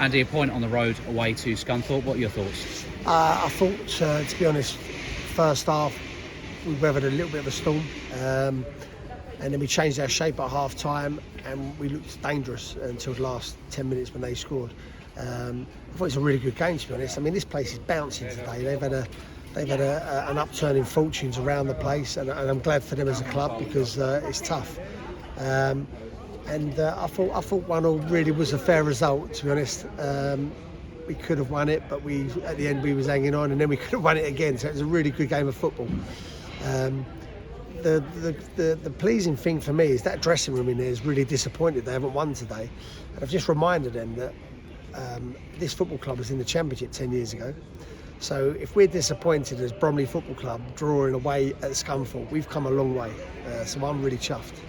Andy, a point on the road away to Scunthorpe. What are your thoughts? I thought, to be honest, first half we weathered a little bit of a storm, and then we changed our shape at half time and we looked dangerous until the last 10 minutes when they scored. I thought it was a really good game, to be honest. I mean, this place is bouncing today. They've had an upturn in fortunes around the place, and I'm glad for them as a club because it's tough. And I thought 1-1 really was a fair result, to be honest. We could have won it, but at the end we was hanging on, and then we could have won it again. So it was a really good game of football. The pleasing thing for me is that dressing room in there is really disappointed they haven't won today. And I've just reminded them that this football club was in the Championship 10 years ago. So if we're disappointed as Bromley Football Club drawing away at Scunthorpe, we've come a long way. So I'm really chuffed.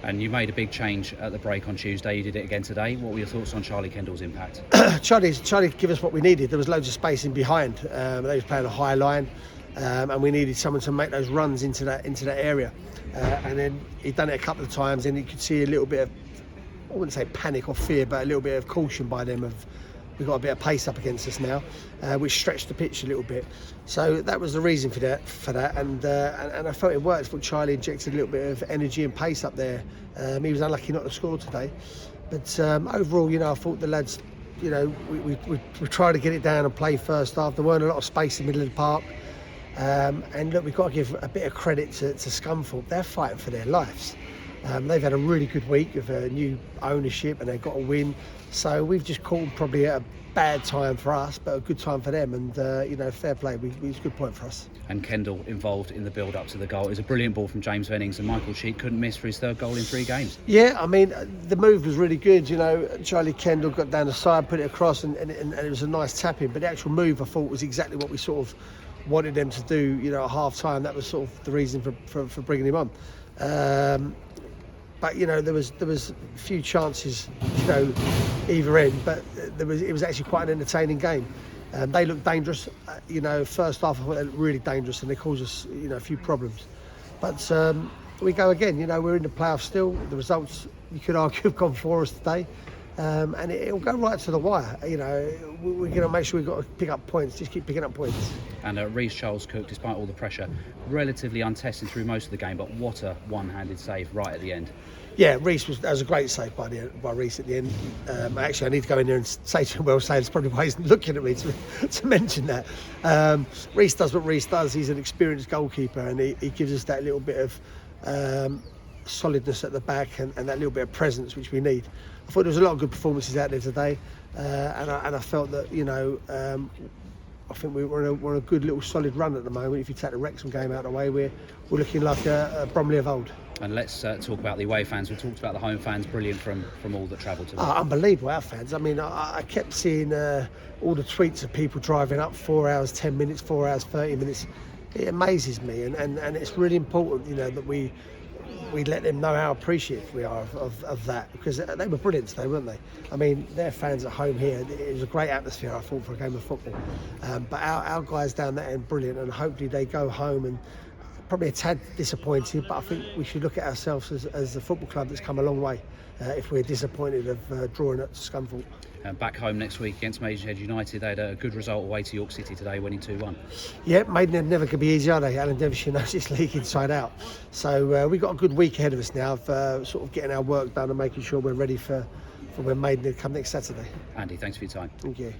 And you made a big change at the break on Tuesday. You did it again today. What were your thoughts on Charlie Kendall's impact? Charlie gave us what we needed. There was loads of space in behind. They was playing a high line, and we needed someone to make those runs into that area. And then he'd done it a couple of times, and you could see a little bit of, I wouldn't say panic or fear, but a little bit of caution by them of, we've got a bit of pace up against us now, which stretched the pitch a little bit. So that was the reason for that, and I felt it worked. I thought Charlie injected a little bit of energy and pace up there. He was unlucky not to score today, but overall, I thought the lads, we tried to get it down and play first half. There weren't a lot of space in the middle of the park, and look, we've got to give a bit of credit to Scunthorpe. They're fighting for their lives. They've had a really good week of new ownership, and they've got a win. So we've just called probably at a bad time for us, but a good time for them. And fair play. It's a good point for us. And Kendall involved in the build-up to the goal. It was a brilliant ball from James Vennings, and Michael Sheik couldn't miss for his third goal in 3 games. Yeah, I mean, the move was really good. Charlie Kendall got down the side, put it across, and it was a nice tap-in. But the actual move, I thought, was exactly what we sort of wanted them to do. At half-time, that was sort of the reason for bringing him on. But there was a few chances, either end. But it was actually quite an entertaining game. They looked dangerous. First half I thought they looked really dangerous, and they caused us, a few problems. But we go again. We're in the playoffs still. The results, you could argue, have gone for us today, and it'll go right to the wire. We're going to make sure we've got to pick up points. Just keep picking up points. And Rhys Cook, despite all the pressure, relatively untested through most of the game, but what a one-handed save right at the end. Yeah, that was a great save by Rhys at the end. Actually, I need to go in there and say to him, well saved. It's probably why he's looking at me to mention that. Rhys does what Rhys does. He's an experienced goalkeeper, and he gives us that little bit of solidness at the back and that little bit of presence which we need. I thought there was a lot of good performances out there today, and I felt that I think we're on a good little solid run at the moment. If you take the Wrexham game out of the way, we're looking like a Bromley of old. And let's talk about the away fans. We talked about the home fans, brilliant from all that travelled to them. Unbelievable, our fans. I mean, I kept seeing all the tweets of people driving up 4 hours, 10 minutes, 4 hours, 30 minutes. It amazes me, and it's really important, that we let them know how appreciative we are of that, because they were brilliant today, weren't they? I mean, their fans at home here, it was a great atmosphere, I thought, for a game of football. But our guys down that end, brilliant, and hopefully they go home and probably a tad disappointed, but I think we should look at ourselves as a football club that's come a long way if we're disappointed of drawing at Scunthorpe. Back home next week against Maidenhead United, they had a good result away to York City today, winning 2-1. Yeah, Maidenhead never could be easy, are they? Alan Devonshire knows this league inside out. So we've got a good week ahead of us now of sort of getting our work done and making sure we're ready for when Maidenhead come next Saturday. Andy, thanks for your time. Thank you.